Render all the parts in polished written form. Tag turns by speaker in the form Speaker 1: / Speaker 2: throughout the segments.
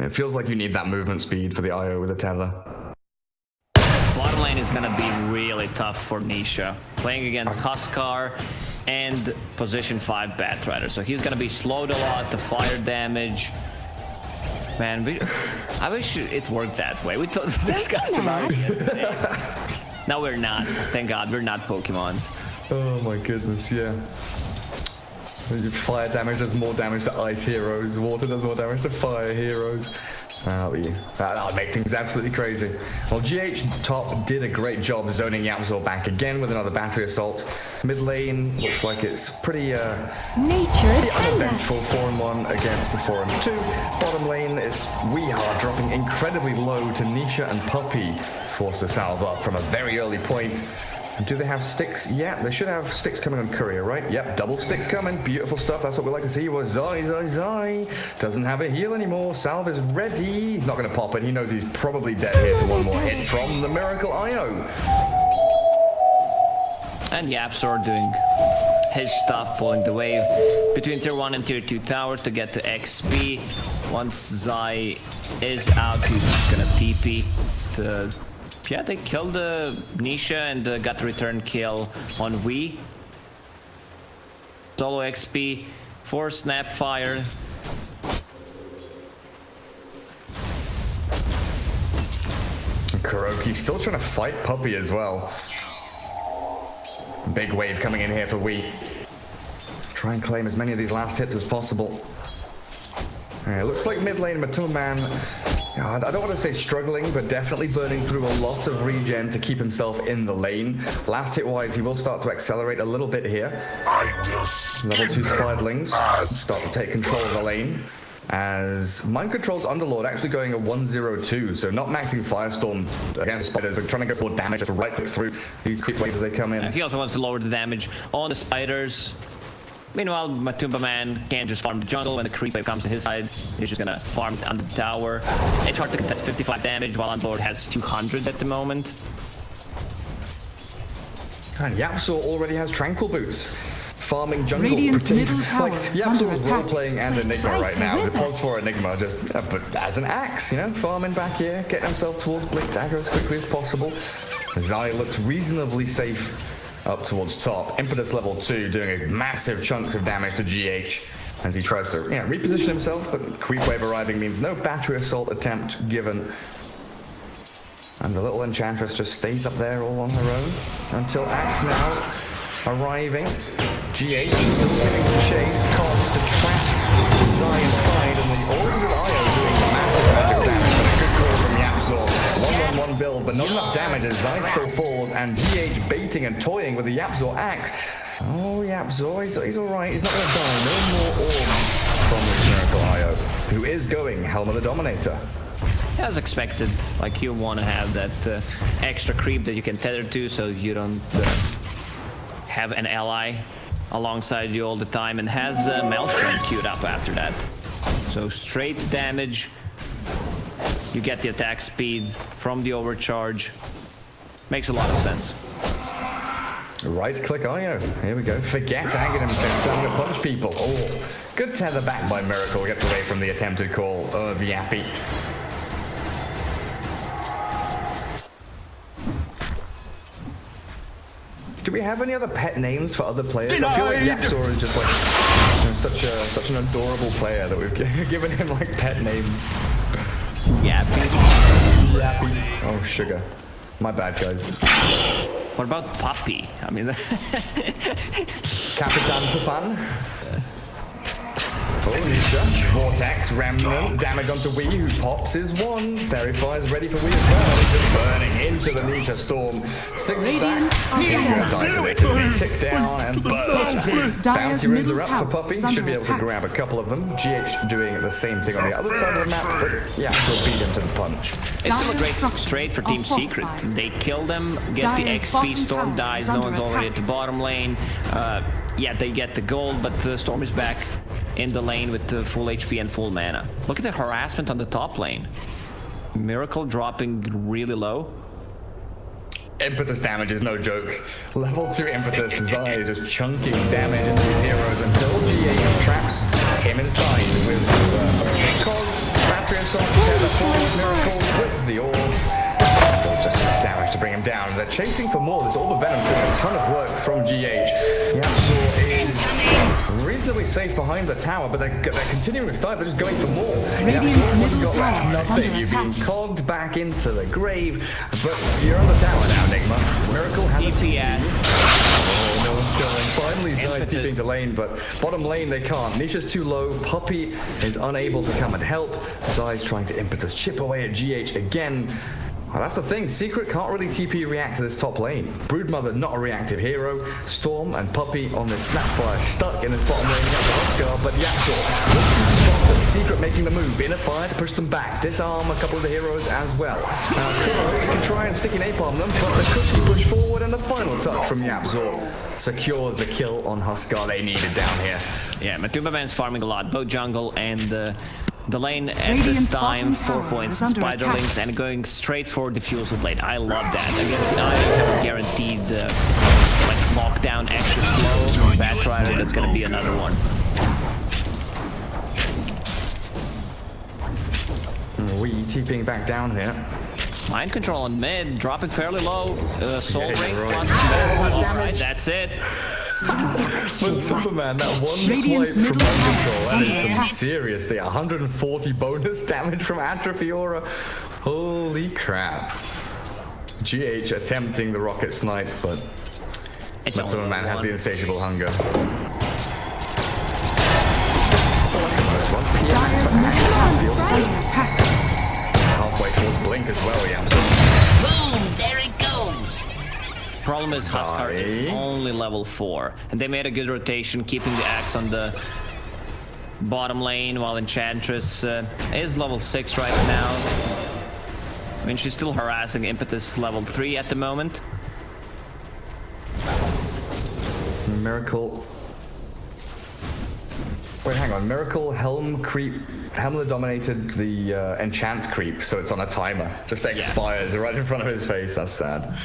Speaker 1: It feels like you need that movement speed for the IO with a tether.
Speaker 2: Bottom lane is gonna be really tough for Nisha. Playing against Huskar and position 5 Batrider. So he's gonna be slowed a lot, the fire damage. Man, I wish it worked that way. We discussed about it yesterday. No, we're not. Thank God, we're not Pokemons.
Speaker 1: Oh my goodness, yeah. Fire damage does more damage to ice heroes. Water does more damage to fire heroes. That would make things absolutely crazy. Well, GH top did a great job zoning Yapzor back again with another battery assault. Mid lane looks like it's pretty uneventful 4-1 against the 4-2. Bottom lane is Weehar dropping incredibly low to Nisha and Puppy, forced to salve up from a very early point. Do they have sticks? Yeah, they should have sticks coming on Courier, right? Yep, double sticks coming. Beautiful stuff. That's what we like to see. Well, Zai doesn't have a heal anymore. Salve is ready. He's not going to pop it. He knows he's probably dead here to one more hit from the Miracle IO.
Speaker 2: And Yapzor doing his stuff, pulling the wave between tier 1 and tier 2 towers to get to XP. Once Zai is out, he's just going to TP to... Yeah, they killed Nisha and got the return kill on Wii. Solo XP for Snapfire.
Speaker 1: Kuroki still trying to fight Puppy as well. Big wave coming in here for Wii. Try and claim as many of these last hits as possible. It looks like mid lane Matumba Man, I don't want to say struggling, but definitely burning through a lot of regen to keep himself in the lane. Last hit wise, he will start to accelerate a little bit here. Level 2 Spiderlings start to take control of the lane. As Mind Control's Underlord actually going a 1-0-2, so not maxing Firestorm against spiders, but trying to go for damage to right click through these creep waves as they come in.
Speaker 2: He also wants to lower the damage on the spiders. Meanwhile, Matumba Man can't just farm the jungle. When the creep wave comes to his side, he's just gonna farm it on the tower. It's hard to contest 55 damage, while Underlord has 200 at the moment.
Speaker 1: And Yapzor already has Tranquil Boots. Farming jungle.
Speaker 3: Radiant's middle tower is under
Speaker 1: Yapzor is
Speaker 3: attack.
Speaker 1: role-playing as Enigma right now. The pause for Enigma, just but as an axe, you know, farming back here, getting himself towards Blink Dagger as quickly as possible. Zai looks reasonably safe up towards top. Impetus level 2 doing a massive chunks of damage to GH as he tries to reposition himself, but creep wave arriving means no battery assault attempt given. And the little enchantress just stays up there all on her own until Axe now arriving. GH still getting the chase, comms to trap Zai inside, and the Orbs of Io doing massive magical damage, but a good call from Yapzor. 1-1-1 build, but not enough damage as Zai still falls, and GH baiting and toying with the Yapzor axe. Oh, Yapzor, he's alright, he's not going to die. No more orbs from this Miracle IO, who is going Helm of the Dominator.
Speaker 2: As expected, like you want to have that extra creep that you can tether to, so you don't have an ally alongside you all the time, and has Maelstrom queued up after that. So straight damage. You get the attack speed from the overcharge. Makes a lot of sense.
Speaker 1: Right click IO. Here we go. Forget Aghanim himself trying to punch people. Oh, good tether back by Miracle. Gets away from the attempted call of Yappy. Do we have any other pet names for other players? I feel like Yapzor is just like such an adorable player that we've given him like pet names.
Speaker 2: Yappy.
Speaker 1: Yappy. Oh, sugar. My bad, guys.
Speaker 2: What about Puppy? I mean,
Speaker 1: Capitan Pupan. Oh, Nisha. Vortex, Remnant, damage onto Wii, who pops his one. Fairy Fire's ready for Wii as well. He's just burning into the Nisha storm. 6 stacks. He's gonna die to this. He'll tick down and burn. Bounty runes are up for Puppy. Should be able to grab a couple of them. GH doing the same thing on the other side of the map, but yeah, so beat him to the punch.
Speaker 2: It's still a great trade for Team Secret. They kill them, get the XP, Storm dies, no one's already at the bottom lane. Yeah, they get the gold, but Storm is back in the lane with the full HP and full mana. Look at the harassment on the top lane. Miracle dropping really low.
Speaker 1: Impetus damage is no joke. Level 2 Impetus, Zai is just chunking damage into his heroes until GH traps him inside with cogs, battery breaks off tether forward Miracle with the orbs. Does just enough damage to bring him down. They're chasing for more. This Orb of Venom's doing a ton of work from GH. Yapzor is reasonably safe behind the tower, but they're continuing with dive. They're just going for more.
Speaker 3: Radiant's middle tower is under
Speaker 1: You're
Speaker 3: attack.
Speaker 1: being cogged back into the grave, but you're on the tower now, Nigma. Miracle has a TP. Oh, no one's going. Finally, Zai TPing to lane, but bottom lane they can't. Nisha's too low. Puppey is unable to come and help. Zai's trying to impetus chip away at GH again. Well, that's the thing, Secret can't really TP react to this top lane. Broodmother not a reactive hero, Storm and Puppey on this Snapfire stuck in this bottom lane against the Huskar, but Yapzor looks to spot it. Secret making the move, in a fire to push them back, disarm a couple of the heroes as well. Kuro can try and stick an napalm them, but the cookie push forward and the final touch from Yapzor secures the kill on Huskar they needed down here.
Speaker 2: Yeah, Matumba Man's farming a lot, both jungle and the lane at
Speaker 3: Radiant's
Speaker 2: this time,
Speaker 3: bottom
Speaker 2: 4
Speaker 3: tower
Speaker 2: points,
Speaker 3: is under
Speaker 2: Spiderlings,
Speaker 3: attack.
Speaker 2: and going straight for Diffusal Blade. I love that. Against Naya, you have a guaranteed like lockdown, extra slow, Batrider, that's gonna be another one.
Speaker 1: We TPing back down here.
Speaker 2: Mind control on mid, dropping fairly low. Soul Ring,
Speaker 1: right.
Speaker 2: Alright, that's it.
Speaker 1: But Superman, that one swipe
Speaker 3: Radiant's
Speaker 1: from
Speaker 3: middle
Speaker 1: mind
Speaker 3: tower
Speaker 1: control,
Speaker 3: is
Speaker 1: that
Speaker 3: under
Speaker 1: is some
Speaker 3: attack.
Speaker 1: serious thing. 140 bonus damage from Atrophiora. Holy crap. GH attempting the rocket snipe, but Superman has the insatiable hunger. Oh, that's a nice one.
Speaker 3: Dire's middle tower is under attack.
Speaker 1: Halfway towards Blink as well, Yamson.
Speaker 4: Boom! There it goes!
Speaker 2: Problem is Huskar is only level 4, and they made a good rotation, keeping the axe on the bottom lane, while Enchantress is level 6 right now. I mean, she's still harassing Impetus level 3 at the moment.
Speaker 1: Miracle. Wait, hang on. Miracle Helm creep. Helm dominated the enchant creep, so it's on a timer. Just expires right in front of his face. That's sad.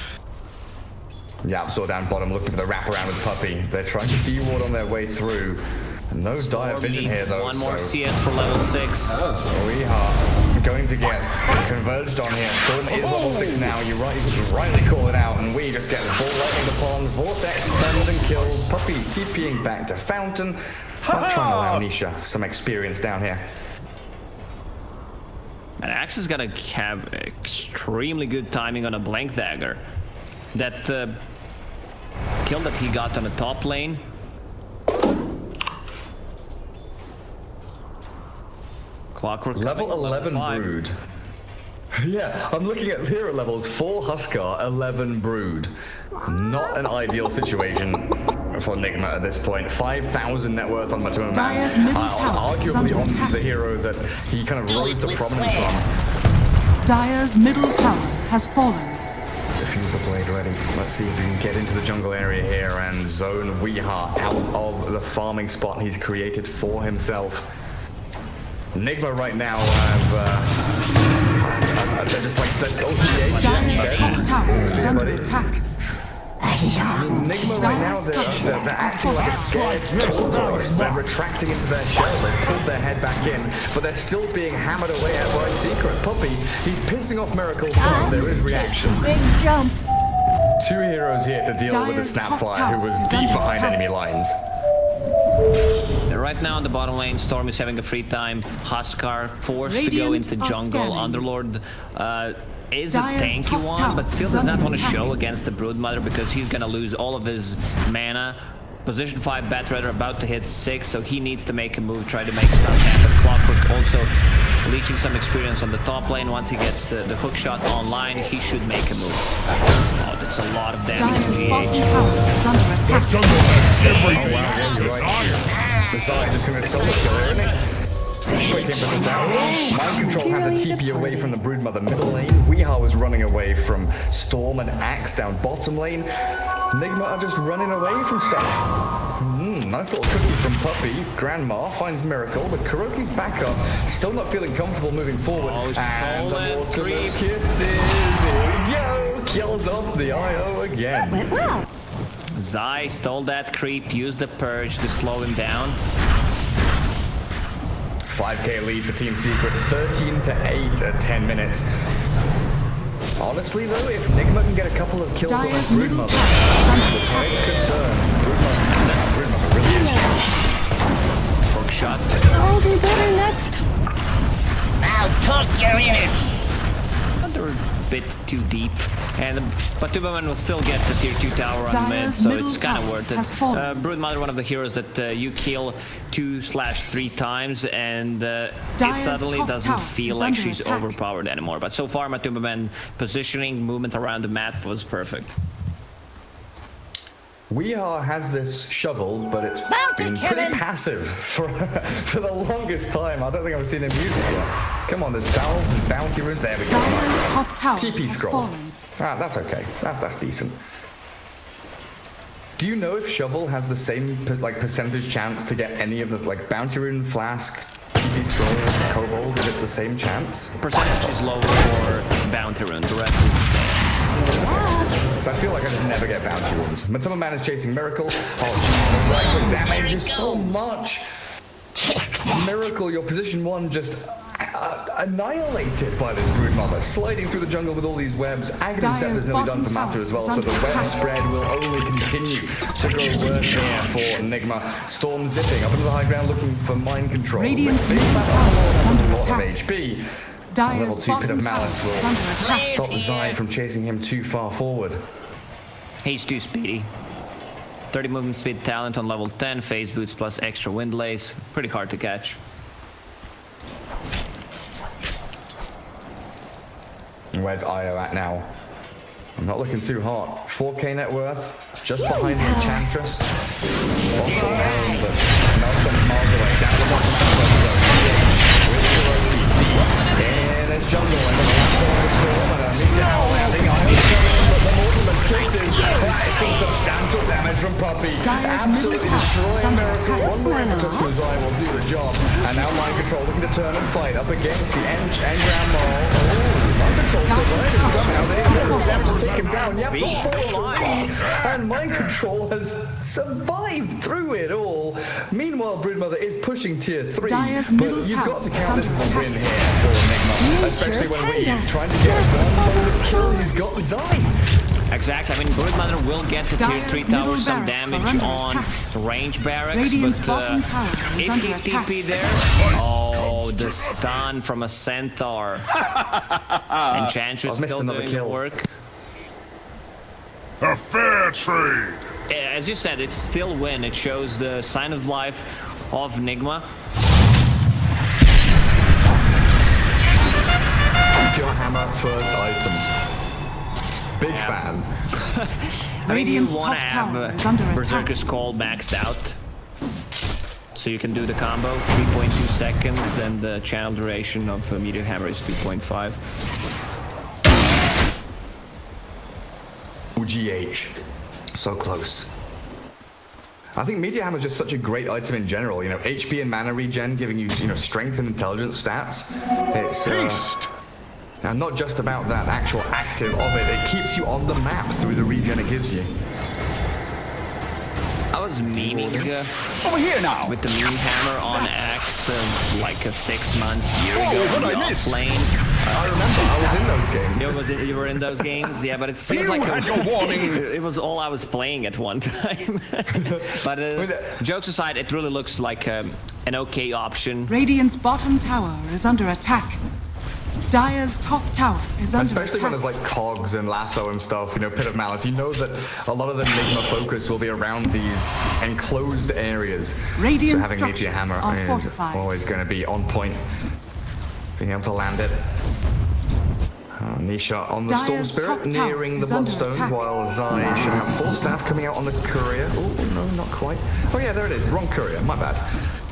Speaker 1: Yapzor down bottom looking for the wraparound with Puppey. They're trying to de-ward on their way through. And no dire vision here though.
Speaker 2: One more CS for level 6.
Speaker 1: We are going to get converged on here. Storm is level 6 now. You rightly call it out, and we just get ball lightning the pond. Vortex stunned and killed. Puppey TPing back to Fountain. I'm trying to allow Nisha some experience down here.
Speaker 2: And Axe is gonna have extremely good timing on a Blank Dagger. That kill that he got on the top lane. Clockwork
Speaker 1: Level
Speaker 2: coming,
Speaker 1: 11
Speaker 2: 5.
Speaker 1: Brood. Yeah, I'm looking at hero levels. 4 Huskar, 11 Brood. Not an ideal situation for Nigma at this point. 5,000 net worth on Matuma.
Speaker 3: Dire's middle tower is under
Speaker 1: Arguably on
Speaker 3: attack.
Speaker 1: the hero that he kind of rose to prominence on.
Speaker 3: Dire's middle tower has fallen.
Speaker 1: Diffuser Blade ready. Let's see if we can get into the jungle area here and zone Weeha out of the farming spot he's created for himself. Nigma right now have they're just like that's
Speaker 3: Dire's top tower is under attack.
Speaker 1: Nigma right now they're acting like a scared tortoise. They're retracting into their shell. They've pulled their head back in, but they're still being hammered away at by Secret. Puppey, he's pissing off Miracle, but there is reaction.
Speaker 4: Big jump!
Speaker 1: 2 heroes here to deal with the
Speaker 3: Dire's top
Speaker 1: Snapfire,
Speaker 3: tower
Speaker 1: who was
Speaker 3: is
Speaker 1: deep
Speaker 3: under
Speaker 1: behind
Speaker 3: attack.
Speaker 1: enemy lines.
Speaker 2: Right now on the bottom lane, Storm is having a free time. Huskar forced to go
Speaker 3: Radiant
Speaker 2: into
Speaker 3: are
Speaker 2: jungle.
Speaker 3: scanning.
Speaker 2: Underlord is a
Speaker 3: Dire's
Speaker 2: tanky
Speaker 3: top
Speaker 2: one,
Speaker 3: tower
Speaker 2: but still
Speaker 3: is
Speaker 2: does not
Speaker 3: under
Speaker 2: want to
Speaker 3: attack.
Speaker 2: show against the Broodmother because he's gonna lose all of his mana. Position 5 Batrider about to hit 6, so he needs to make a move, try to make stuff happen. Clockwork also leeching some experience on the top lane. Once he gets the hook shot online, he should make a move. Oh, that's a lot of damage.
Speaker 3: Dire's bottom tower is under attack.
Speaker 5: Jungle has everything.
Speaker 1: Yeah, you're right. The side just gonna solo kill her, isn't it? Quick impetus out. Mind control had to TP away from the Broodmother middle lane. Weeha was running away from Storm and Axe down bottom lane. Nigma are just running away from stuff. Nice little cookie from Puppey. Grandma finds Miracle, but Kuroki's back up. Still not feeling comfortable moving forward.
Speaker 2: Oh,
Speaker 1: And the
Speaker 2: stolen
Speaker 1: watermelon
Speaker 2: creep.
Speaker 1: kisses. Here we go. Kills off the IO again.
Speaker 4: Went well.
Speaker 2: Zai stole that creep, used the purge to slow him down.
Speaker 1: 5k lead for Team Secret, 13 to 8 at 10 minutes. Honestly though, if Nigma can get a couple of kills on
Speaker 3: Dire's
Speaker 1: his
Speaker 3: middle
Speaker 1: Broodmother,
Speaker 3: tower is
Speaker 1: the
Speaker 3: under
Speaker 1: tides
Speaker 3: attack.
Speaker 1: could turn. Broodmother really is huge.
Speaker 2: Hook shot.
Speaker 5: I'll do better next time.
Speaker 4: Now talk your innards.
Speaker 2: They're a bit too deep, but Tuberman will still get the tier 2 tower on mid,
Speaker 3: Dire's
Speaker 2: so
Speaker 3: middle
Speaker 2: it's kind of
Speaker 3: tower
Speaker 2: worth it.
Speaker 3: has fallen.
Speaker 2: Broodmother, one of the heroes that you kill 2/3 times, and it
Speaker 3: Dire's
Speaker 2: suddenly
Speaker 3: top
Speaker 2: doesn't
Speaker 3: tower
Speaker 2: feel
Speaker 3: is
Speaker 2: like
Speaker 3: under
Speaker 2: she's
Speaker 3: attack.
Speaker 2: overpowered anymore. But so far, Tuberman positioning, movement around the map was perfect.
Speaker 1: Weehaw has this shovel, but it's
Speaker 5: Bounty,
Speaker 1: been
Speaker 5: Kevin!
Speaker 1: pretty passive for the longest time. I don't think I've seen him use it yet. Come on, there's salves and bounty runes. There we go.
Speaker 3: Dire's top tower
Speaker 1: TP
Speaker 3: has
Speaker 1: scroll.
Speaker 3: fallen.
Speaker 1: Ah, that's okay. That's decent. Do you know if shovel has the same percentage chance to get any of the bounty rune, flask, TP scroll, kobold? Is it the same chance?
Speaker 2: Percentage is lower for bounty runes, the rest is the same.
Speaker 1: So I feel like I just never get bounty runes. Matuma Man is chasing Miracle. Oh, jeez, the damage is so much. Miracle, your position 1 just annihilated by this Broodmother. Sliding through the jungle with all these webs. Aghanim Scepter is nearly done for Matu as well, so the web spread will only continue to grow worse here for Enigma. Storm zipping up into the high ground looking for mind control.
Speaker 3: Radiant's
Speaker 1: Big
Speaker 3: middle
Speaker 1: Fat
Speaker 3: tower
Speaker 1: Armor
Speaker 3: is
Speaker 1: has
Speaker 3: under
Speaker 1: a lot of
Speaker 3: attack.
Speaker 1: HP.
Speaker 3: Dire's
Speaker 1: Level 2 Pit
Speaker 3: bottom
Speaker 1: of
Speaker 3: tower
Speaker 1: Malice
Speaker 3: is
Speaker 1: will
Speaker 3: under attack.
Speaker 1: stop Zai from chasing him too far forward.
Speaker 2: He's too speedy. 30 movement speed talent on level 10, phase boots plus extra wind lace. Pretty hard to catch.
Speaker 1: Where's Io at now? I'm not looking too hot. 4k net worth, just behind the Enchantress. Also home, but not some miles away. Down the bottom with Kuroki deep in his jungle. And the lasso on the storm and a meteor landing on his coming, but the ultimate kisses. That is some substantial damage from Puppy.
Speaker 3: Dire's
Speaker 1: Absolutely
Speaker 3: middle tower is
Speaker 1: destroying
Speaker 3: under
Speaker 1: Miracle.
Speaker 3: attack.
Speaker 1: One more impetus for Zai will do the job. And now Mind Control looking to turn and fight up against the Engram Mall. Mind Control survived and somehow they managed to take him down. Yep, and Mind Control has survived through it all. Meanwhile, Broodmother is pushing tier 3.
Speaker 3: Dire's
Speaker 1: but
Speaker 3: middle
Speaker 1: you've got to
Speaker 3: tower is
Speaker 1: count this
Speaker 3: under
Speaker 1: as a
Speaker 3: attack.
Speaker 1: win here for Enigma. Especially when Wee's trying to get one bonus kill. He's got Zai.
Speaker 2: Exactly. I mean, Broodmother will get to tier
Speaker 3: Dire's
Speaker 2: 3
Speaker 3: middle
Speaker 2: towers, some
Speaker 3: barracks are
Speaker 2: damage
Speaker 3: under
Speaker 2: on
Speaker 3: attack.
Speaker 2: range barracks,
Speaker 3: Radiant's
Speaker 2: but
Speaker 3: bottom tower is
Speaker 2: if
Speaker 3: under
Speaker 2: he
Speaker 3: attack.
Speaker 2: TP there, oh, the stun from a centaur. Enchantress
Speaker 1: I've missed
Speaker 2: still
Speaker 1: another
Speaker 2: doing
Speaker 1: kill.
Speaker 2: the work.
Speaker 6: A fair trade.
Speaker 2: As you said, it's still win. It shows the sign of life of Nigma.
Speaker 1: Your hammer first item. Big fan.
Speaker 2: I mean, you
Speaker 3: Radiant's
Speaker 2: want to
Speaker 3: top
Speaker 2: have
Speaker 3: tower is under attack.
Speaker 2: Berserker's Call maxed out. So you can do the combo, 3.2 seconds, and the channel duration of Meteor Hammer is 2.5.
Speaker 1: GH. So close. I think Meteor Hammer is just such a great item in general. You know, HP and mana regen giving you, strength and intelligence stats. It's
Speaker 6: Haste.
Speaker 1: now not just about that actual active of it. It keeps you on the map through the regen it gives you.
Speaker 2: I was memeing
Speaker 6: Over here now.
Speaker 2: with the meme hammer on Axe like 6 months, year ago
Speaker 6: Oh,
Speaker 2: on
Speaker 6: what
Speaker 2: the
Speaker 6: I miss?
Speaker 2: offlane.
Speaker 1: I remember, I was in those games.
Speaker 2: You were in those games? Yeah, but it seems
Speaker 6: You
Speaker 2: like
Speaker 6: had your warning.
Speaker 2: it was all I was playing at one time. But jokes aside, it really looks like an okay option.
Speaker 3: Radiant's bottom tower is under attack. Dire's top tower is under
Speaker 1: Especially when
Speaker 3: attack.
Speaker 1: there's like cogs and lasso and stuff, Pit of Malice. You know that a lot of the Enigma focus will be around these enclosed areas.
Speaker 3: Radiant
Speaker 1: so having Meteor
Speaker 3: structures
Speaker 1: Hammer
Speaker 3: are
Speaker 1: is
Speaker 3: fortified.
Speaker 1: always going to be on point. Being able to land it. Knee shot on the Storm
Speaker 3: Dire's
Speaker 1: Spirit,
Speaker 3: top tower
Speaker 1: nearing the
Speaker 3: is under
Speaker 1: Bloodstone,
Speaker 3: attack.
Speaker 1: while Zai should have full staff coming out on the Courier. Oh, no, not quite. Oh yeah, there it is. Wrong Courier, my bad.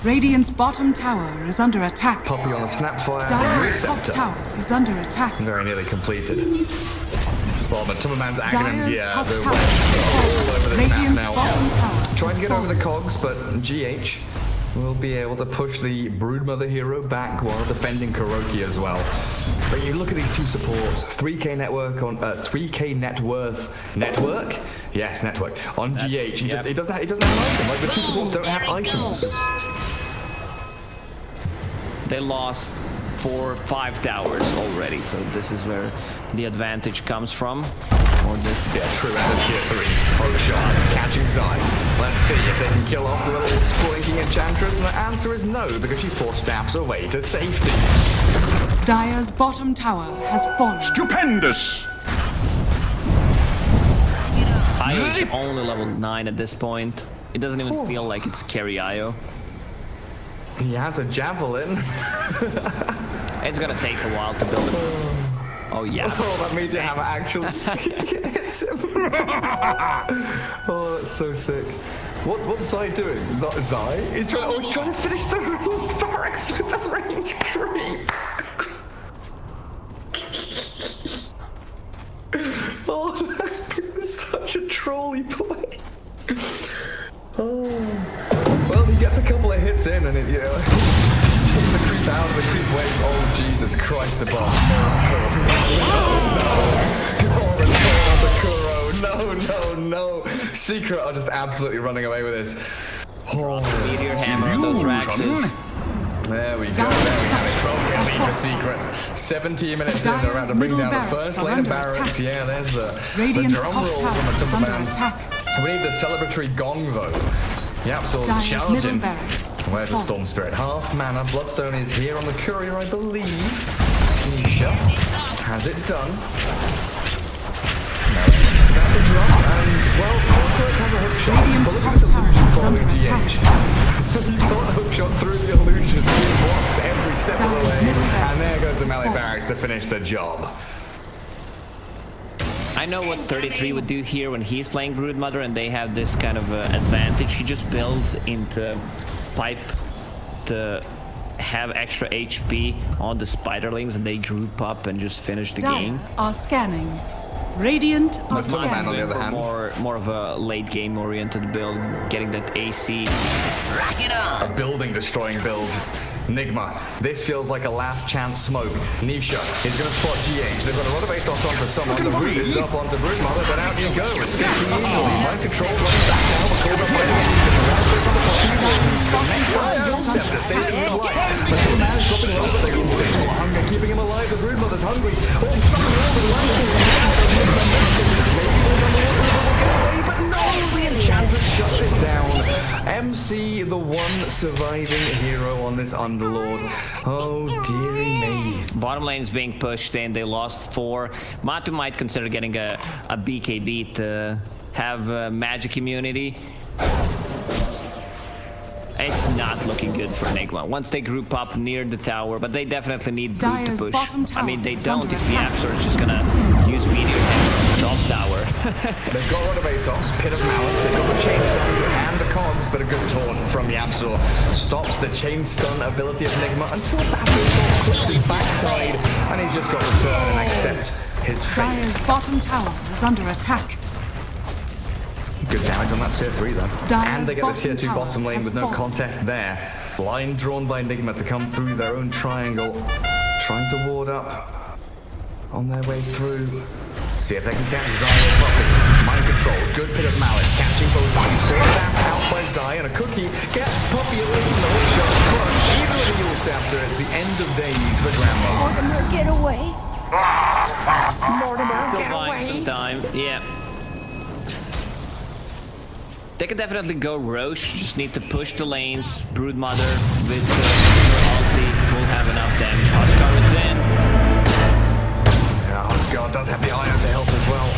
Speaker 3: Radiant's bottom tower is under attack.
Speaker 1: Puppy on the Snapfire.
Speaker 3: Dire's top
Speaker 1: Scepter.
Speaker 3: tower is under attack.
Speaker 1: Very nearly completed. Well, but Tumberman's Aghanims,
Speaker 3: Dire's
Speaker 1: yeah,
Speaker 3: top
Speaker 1: the
Speaker 3: tower
Speaker 1: webs
Speaker 3: is
Speaker 1: are all over the snap
Speaker 3: Radiant's
Speaker 1: now.
Speaker 3: bottom tower
Speaker 1: Trying
Speaker 3: is
Speaker 1: to get over the
Speaker 3: fallen.
Speaker 1: cogs, but GH will be able to push the Broodmother hero back while defending Kuroki as well. But you look at these two supports, 3k network on 3k net worth network? Yes, network. On GH, he doesn't have an item. Like the two supports don't have items.
Speaker 2: They lost 4 or 5 towers already, so this is where the advantage comes from. Or this.
Speaker 1: Yeah, true out of tier 3. Hook shot, catching Zai. Let's see if they can kill off the little splinking enchantress, and the answer is no, because she forced Daps away to safety.
Speaker 3: Dire's bottom tower has fallen.
Speaker 6: Stupendous!
Speaker 2: Io is only level 9 at this point. It doesn't even feel like it's carry Io.
Speaker 1: He has a javelin.
Speaker 2: It's gonna take a while to build it. Oh yeah.
Speaker 1: Oh, that means you have actual hits him. Oh, that's so sick. What's Zai doing? Zai? He's trying to finish the ranged barracks with the range creep. Oh, that's such a trolly play. Oh. Well, he gets a couple of hits in, and it, you know, takes the creep out of the creep wave. Oh, Jesus Christ, the boss. No. Secret are just absolutely running away with this. Oh.
Speaker 2: Meteor hammer on those Raxes.
Speaker 1: There we go. There we have it. 12 get lead for Secret. 17 minutes in, they're about to bring down the first lane of barracks. Yeah, there's the drum rolls on the Timberman. We need the celebratory gong though. Yep, so challenging. Where's the Storm Spirit? Half mana. Bloodstone is here on the courier, I believe. Nisha has it done. No, it's about to drop, and well, Corporate has a hook shot. But look at this illusion following GH. You got a hook shot through the illusion. You blocked every step of the way, and there goes the melee barracks to finish the job.
Speaker 2: I know what 33 would do here when he's playing Broodmother and they have this kind of advantage. He just builds into pipe to have extra HP on the spiderlings and they group up and just finish the game.
Speaker 3: Are scanning. Radiant are
Speaker 1: Man on the other hand.
Speaker 2: More of a late game oriented build, getting that AC.
Speaker 4: Rock it on!
Speaker 1: A building destroying build. Nigma, this feels like a last chance smoke. Nisha is going to spot GH. They've got a lot of ASOS onto someone. The root is up onto Broodmother, but out you go. Escaping easily. Mind control running back now. Called up by the enemies. It's a round trip on the bottom. Scepter saving his life. But the man is dropping low, but they can see more hunger, keeping him alive. The Broodmother's hungry. Oh, something wrong with but no, the Enchantress shuts it down. MC, the one surviving hero on this Underlord. Oh, dearie me.
Speaker 2: Bottom lane is being pushed in. They lost 4. Matu might consider getting a BKB to have magic immunity. It's not looking good for Enigma. Once they group up near the tower, but they definitely need Brood to push. I mean, they don't if the Absol is just gonna use Meteor Hammer on the top tower.
Speaker 1: They've got a lot of ASOS, Pit of Malice, they've got the Chain Stuns and the Cogs, but a good taunt from Yapzor stops the Chain Stun ability of Enigma until Battlesort clips his backside, and he's just got to turn and accept his fate.
Speaker 3: Dire's bottom tower is under attack.
Speaker 1: Good damage on that tier 3 though. And they get the tier 2
Speaker 3: bottom
Speaker 1: bottom lane with no contest there. Line drawn by Enigma to come through their own triangle, trying to ward up on their way through. See if they can catch Zai or Puppy. Mind control, good Pit of Malice, catching both of them. Forced out by Zai, and a cookie gets Puppy away from the hook shot. But even with the Yule Scepter, it's the end of days for Grandma.
Speaker 5: Mortimer, get away!
Speaker 4: Mortimer,
Speaker 2: Still
Speaker 4: get
Speaker 2: buying
Speaker 4: away!
Speaker 2: some time. Yeah. They can definitely go Roche, just need to push the lanes. Broodmother with her ulti will have enough damage. Huskar is in.
Speaker 1: Yeah, Huskar does have the iron to help as well.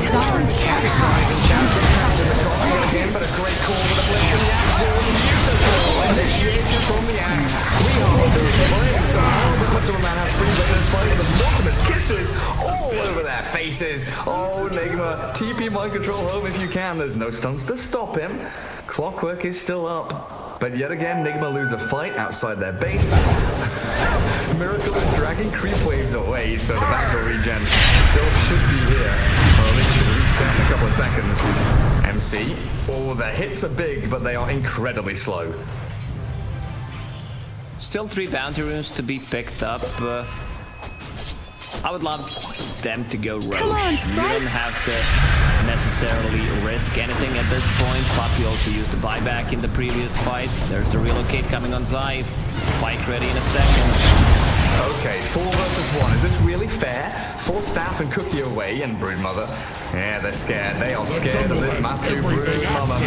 Speaker 1: Trying to catch Zai's Enchantress trapped in the cocktail again, but a great call with a blink from the Absol. Beautiful initiation from the Axe. We are still playing somehow, but Matulman has free laners fighting the Mortimer's kisses all over their faces. Oh, Enigma, TP mind control home if you can. There's no stuns to stop him. Clockwork is still up. But yet again, Enigma lose a fight outside their base. Miracle is dragging creep waves away, so the backdoor regen still should be here. Or at least should reset in a couple of seconds. MC. Oh, the hits are big, but they are incredibly slow.
Speaker 2: Still 3 bounty runes to be picked up. I would love them to go Roche.
Speaker 5: Come on,
Speaker 2: you
Speaker 5: Sprites.
Speaker 2: don't have to necessarily risk anything at this point. Poppy also used the buyback in the previous fight. There's the relocate coming on Zai. Fight ready in a second.
Speaker 1: Okay, 4 versus 1. Is this really fair? 4 staff and Cookie away and Broodmother. Yeah, they're scared. They are scared of this Matu Broodmother.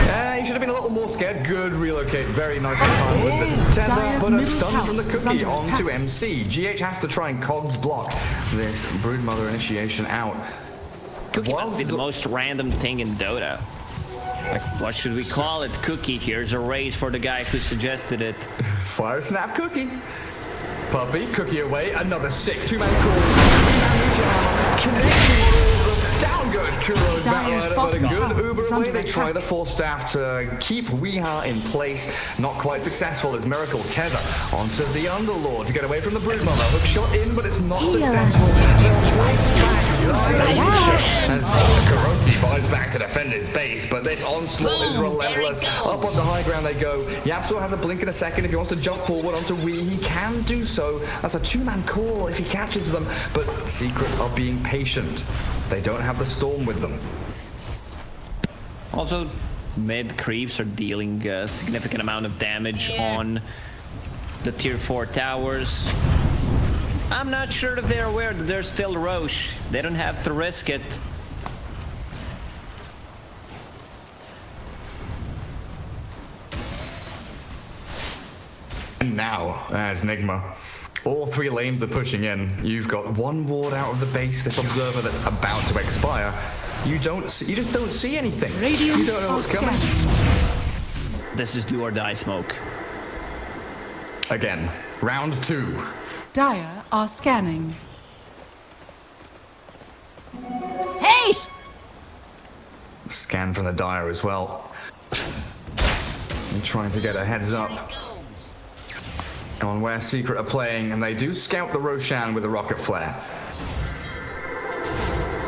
Speaker 1: Yeah, you should have been a little more scared. Good relocate. Very nicely timed with the tether.
Speaker 3: Dire's
Speaker 1: Put a
Speaker 3: middle
Speaker 1: stun
Speaker 3: tower
Speaker 1: from the
Speaker 3: is
Speaker 1: Cookie
Speaker 3: under
Speaker 1: onto
Speaker 3: attack.
Speaker 1: MC. GH has to try and cogs block this Broodmother initiation out.
Speaker 2: Cookie must be the most random thing in Dota. Like, what should we call it? Cookie. Here's a raise for the guy who suggested it.
Speaker 1: Fire snap Cookie. Puppy, Cookie away, another sick 2-man call. 3-man jam, connecting on all of them. Down goes Kuro's
Speaker 3: Dire's
Speaker 1: battle, but a
Speaker 3: bottom
Speaker 1: good
Speaker 3: tower
Speaker 1: Uber
Speaker 3: is
Speaker 1: away.
Speaker 3: under
Speaker 1: They try
Speaker 3: attack.
Speaker 1: the 4 staff to keep Weeha in place. Not quite successful as Miracle tether onto the Underlord to get away from the Broodmother. Hook shot in, but it's not successful. They're forced back. As Kuroki buys back to defend his base, but this onslaught is relentless. Up onto high ground they go. Yapsor has a blink in a second. If he wants to jump forward onto Wee, he can do so. That's a 2-man call if he catches them, but Secret are being patient. They don't have the storm with them.
Speaker 2: Also, mid creeps are dealing a significant amount of damage on the tier 4 towers. I'm not sure if they're aware that there's still Roche. They don't have to risk it.
Speaker 1: And now, as Nigma, all 3 lanes are pushing in. You've got 1 ward out of the base, this observer that's about to expire. You just don't see anything. You don't know what's coming.
Speaker 2: This is do or die smoke.
Speaker 1: Again, round 2.
Speaker 3: Dire are scanning.
Speaker 5: Haste!
Speaker 1: Scan from the Dire as well. And trying to get a heads up on where Secret are playing, and they do scout the Roshan with a rocket flare.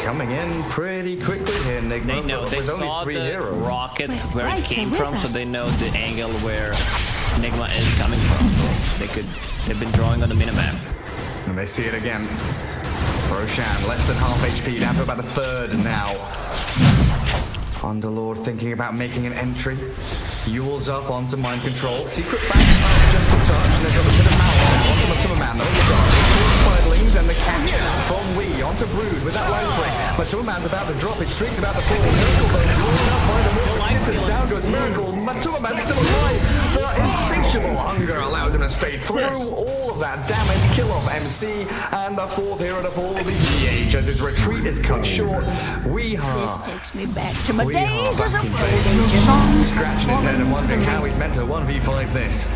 Speaker 1: Coming in pretty quickly here, Nigma.
Speaker 2: They know, they
Speaker 1: with only
Speaker 2: saw
Speaker 1: 3
Speaker 2: the
Speaker 1: heroes.
Speaker 2: rocket
Speaker 5: My
Speaker 2: where it
Speaker 5: sprites
Speaker 2: came
Speaker 5: are with
Speaker 2: from, so
Speaker 5: us.
Speaker 2: they know the angle where Nigma is coming from. They've been drawing on the minimap.
Speaker 1: And they see it again. Roshan, less than half HP, down to about a third now. Underlord thinking about making an entry. Yules up onto mind control. Secret back up just a touch, and they've got a bit of malice onto Matuma-man. They're in the dark. Two Spiderlings and the catch from Wee onto Brood with that line break. Matuma-man's about to drop. His streak's about to fall. Miracle though, drawn up by the Miracle. Down goes Miracle. Matuma-man's still alive. The insatiable hunger allows him to stay through all of that damage. Kill off MC, and the 4th hero to fall will be GH as his retreat is cut short.
Speaker 5: This takes me back to my
Speaker 1: We
Speaker 5: days
Speaker 1: are
Speaker 5: as a
Speaker 1: back in
Speaker 5: boy.
Speaker 1: base.
Speaker 3: Roshan has
Speaker 1: Scratching his head and
Speaker 3: fallen to the
Speaker 1: wondering how
Speaker 3: lane.
Speaker 1: he's meant to 1v5 this.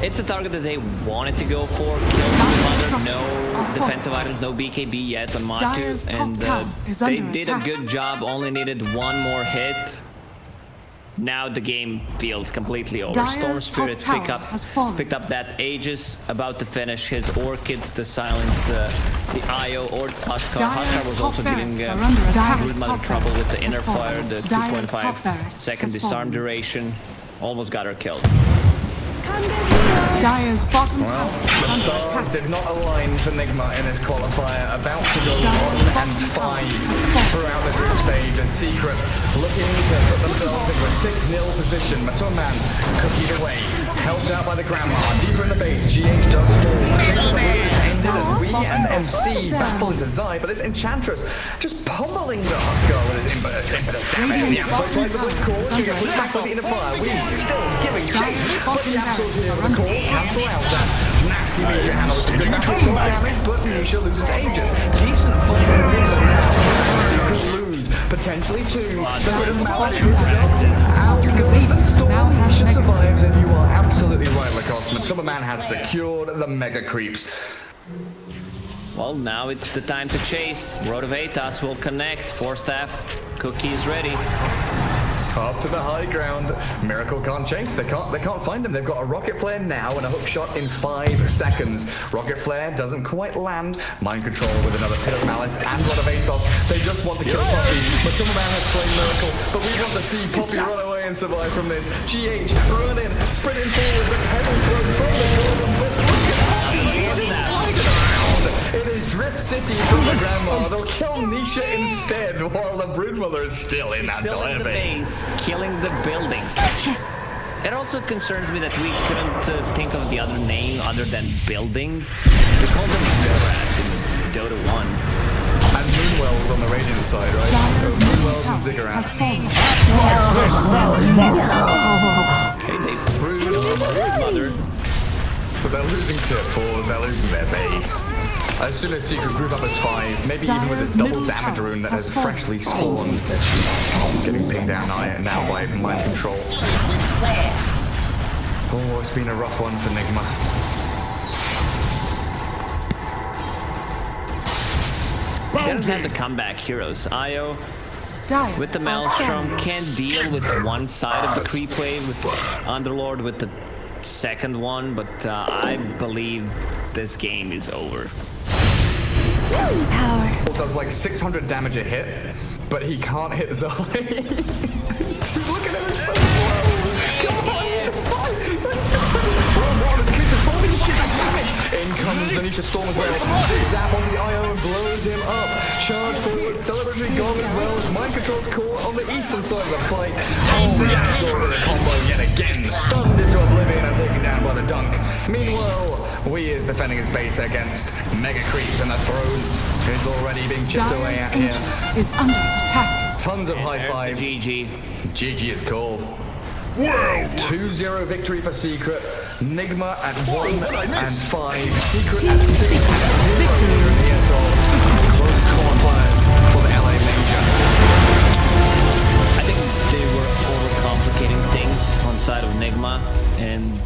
Speaker 2: It's a target that they wanted to go for. Kill
Speaker 3: Dire's
Speaker 2: Mother,
Speaker 3: structures
Speaker 2: no
Speaker 3: are
Speaker 2: defensive
Speaker 3: fortified.
Speaker 2: items, no BKB yet on
Speaker 3: Dire's
Speaker 2: Matu,
Speaker 3: top
Speaker 2: and
Speaker 3: tower is
Speaker 2: they
Speaker 3: under
Speaker 2: did
Speaker 3: attack.
Speaker 2: a good job. Only needed 1 more hit. Now the game feels completely over.
Speaker 3: Dire's
Speaker 2: Storm
Speaker 3: top
Speaker 2: Spirit
Speaker 3: tower has fallen.
Speaker 2: picked up that Aegis, about to finish his Orchids to silence the IO or Huskar.
Speaker 3: Dire's
Speaker 2: Huskar was
Speaker 3: top
Speaker 2: also giving
Speaker 3: barracks are under attack.
Speaker 2: Broodmother
Speaker 3: Top
Speaker 2: trouble with the
Speaker 3: barracks
Speaker 2: inner
Speaker 3: has
Speaker 2: fire,
Speaker 3: fallen.
Speaker 2: the
Speaker 3: Dire's top
Speaker 2: 2.5
Speaker 3: barracks
Speaker 2: second
Speaker 3: has
Speaker 2: disarm
Speaker 3: fallen.
Speaker 2: duration. Almost got her killed.
Speaker 3: Dire's bottom tower is
Speaker 1: The
Speaker 3: under
Speaker 1: stars
Speaker 3: attack.
Speaker 1: did not align for Nigma in his qualifier, about to go
Speaker 3: Dire's
Speaker 1: 1 and
Speaker 3: bottom tower
Speaker 1: 5
Speaker 3: has fallen.
Speaker 1: throughout the group stage as Secret looking to put themselves into a 6-0 position. Matuma-man cookied away, helped out by the Grandma. Deeper in the base, GH does fall. Chase of the Blue is ended as we and MC battle into Zai, but this Enchantress just pummeling the Huskar with his impetus damage. The Absol tries the blink call, he gets pushed back by the inner fire. We still giving chase, but the Absol's here with the calls, cancel out that nasty major handle. Good back with some damage, but Nisha loses Aegis. Decent fight in the middle now. Secret lose, potentially 2. The bit of Mallet out goes the storm.
Speaker 3: Now have
Speaker 1: Nisha
Speaker 3: Mega
Speaker 1: survives, and you are absolutely right, Lacoste. Matuma-man has secured the Mega Creeps.
Speaker 2: Well, now it's the time to chase. Road of Aetas will connect. 4 staff. Cookie is ready.
Speaker 1: Up to the high ground. Miracle can't chase. They can't find him. They've got a rocket flare now and a hook shot in 5 seconds. Rocket flare doesn't quite land. Mind control with another Pit of Malice and Rod of Aetos. They just want to kill Poppy. Matuma-man has slain Miracle, but we want to see Poppy run away and survive from this. GH running, sprinting forward with pedal throw from the golden, but look at that. He's just sliding around. It is Drift City from the Grandma. They'll kill Nisha instead while the Broodmother is still in that
Speaker 2: Still in
Speaker 1: dire
Speaker 2: the
Speaker 1: base.
Speaker 2: base, killing the buildings. It also concerns me that we couldn't think of the other name other than building. We called them Warcraft in Dota 1.
Speaker 1: And Moonwell's on the Radiant side, right?
Speaker 3: Dire's middle
Speaker 1: Moonwell's and
Speaker 3: tower has
Speaker 1: Ziggurats.
Speaker 3: fallen.
Speaker 2: Okay, they Broodmother.
Speaker 1: But they're losing tier 4s, they're losing their base. As soon as you can group up as 5, maybe even with this
Speaker 3: Dire's
Speaker 1: double
Speaker 3: middle
Speaker 1: damage
Speaker 3: tower
Speaker 1: rune that
Speaker 3: has
Speaker 1: has
Speaker 3: fallen.
Speaker 1: freshly spawned. Getting pinged down now by mind control. Oh, it's been a rough one for Nigma.
Speaker 2: They don't have the comeback heroes. Io
Speaker 3: Dire
Speaker 2: with the
Speaker 3: are
Speaker 2: Maelstrom
Speaker 3: sandwiched.
Speaker 2: can't deal with one side of the creep wave, with Underlord with the second one, but I believe this game is over.
Speaker 5: Power.
Speaker 1: Does like 600 damage a hit, but he can't hit Zai. Look at him, it's so slow. Come on, fight. That's 600. Oh, this case is holy shit, that damage. In comes the Nisha Storm as well. Zap onto the IO and blows him up. Charge forward, celebratory gone as well as mind control's caught on the eastern side of the fight. Oh, the Absol with a combo yet again. Stunned into oblivion and taken down by the dunk. Meanwhile, Wii is defending his base against Mega Creeps, and the throne is already being chipped away
Speaker 3: Dire's
Speaker 1: at here.
Speaker 3: ancient is under attack.
Speaker 1: Tons of high fives.
Speaker 2: GG.
Speaker 1: GG is called.
Speaker 6: Well,
Speaker 1: 2-0 victory for Secret. Nigma at 1 and 5. Secret at 6 and 0 here in ESL. Close qualifiers for the LA Major.
Speaker 2: I think they were overcomplicating things on side of Nigma, and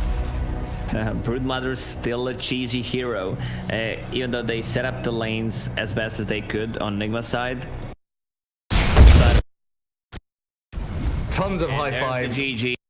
Speaker 2: Broodmother's still a cheesy hero, even though they set up the lanes as best as they could on Nigma's side.
Speaker 1: Tons of high
Speaker 2: There's
Speaker 1: fives.
Speaker 2: the GG.